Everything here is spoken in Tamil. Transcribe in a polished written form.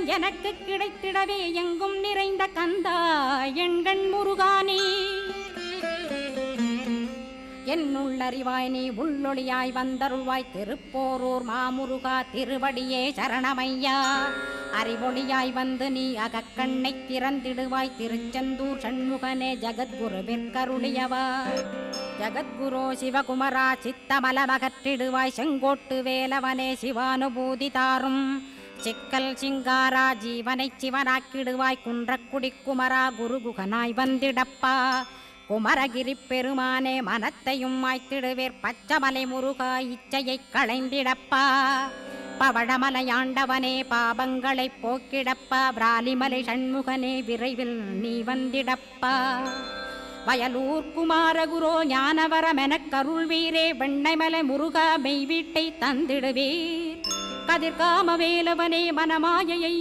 வரம் எனக்கு கிடைத்திடவே எங்கும் நிறைந்த கந்தா எண்கண் முருகானே என்னுள்ளறிவாய் நீ உள்ளொளியாய் வந்தருள்வாய் திருப்போரூர் மாமுருகா திருவடியே சரணமையா அறிவொளியாய் வந்து நீ அகக்கண்ணை திறந்திடுவாய் திருச்செந்தூர் சண்முகனே ஜகத்குருவிற்கருளியவா ஜகத்குரோ சிவகுமரா சித்தமலமகற்றிடுவாய் செங்கோட்டு வேலவனே சிவானுபூதி தாரும் சிக்கல் சிங்காரா ஜீவனை சிவனாக்கிடுவாய் குன்றக்குடி குமரா குருகுகனாய் வந்திடப்பா குமரகிரி பெருமானே மனத்தையும் மாய்த்திடுவேர் பச்சமலை முருகா இச்சையை களைந்திடப்பா பவழமலையாண்டவனே பாபங்களை போக்கிடப்பா பிராலிமலை சண்முகனே விரைவில் நீ வந்திடப்பா வயலூர் குமாரகுரோ ஞானவரமெனக் கருள்வீரே வெண்ணைமலை முருகா மெய் வீட்டை தந்திடுவீர் கதிர்காம வேலவனே மனமாயை